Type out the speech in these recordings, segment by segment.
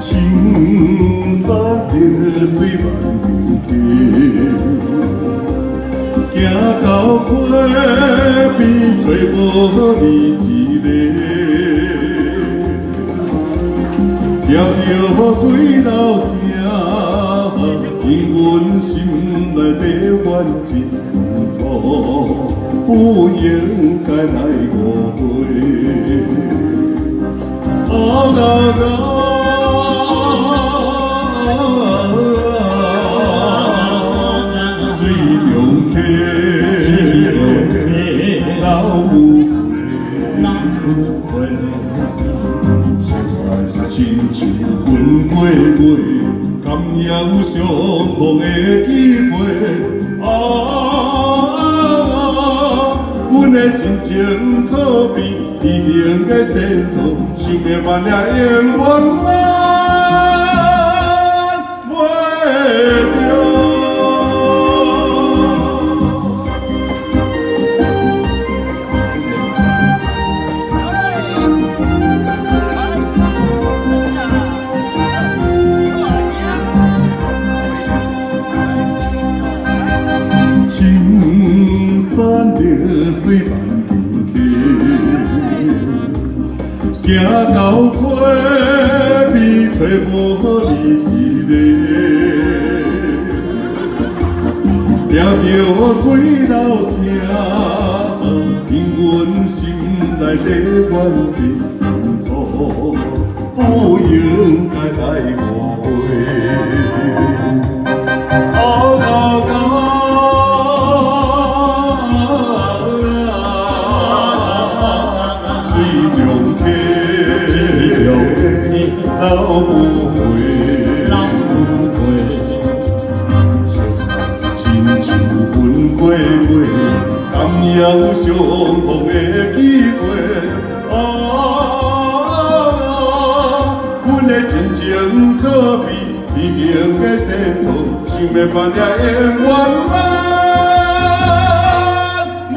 青山绿水万里行到溪边找无你一个，听着水流声，因阮心内底怨情错，不应该来误会。水中客，老不回，实在是亲像云过月，甘也有相逢的机会。阮的真情可比天顶的仙桃，想要万年永远挽袂着。青山绿水万重溪，行到溪边找无你一个，听着水流声，因阮心内底怨情错，不应该来误会。老不回，实在是亲像云过月，甘也有相逢的机会。阮的真情可比天顶的仙桃，想要万年永远挽袂着。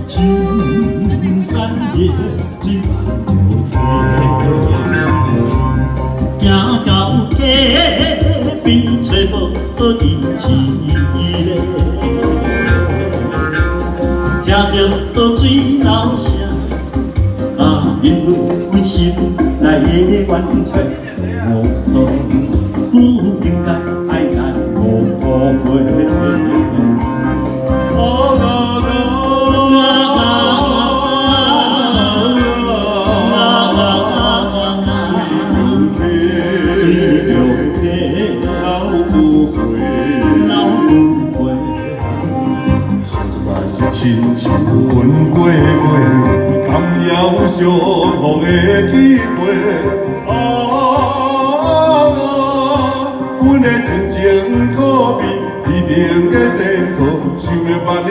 青山野一万条溪，行到溪边找无你一个，听着水流声，因阮心内的怨情无错，不应该爱来误会。亲像云过月，甘也有相逢的机会。阮的真情可比天顶的仙桃，想要万年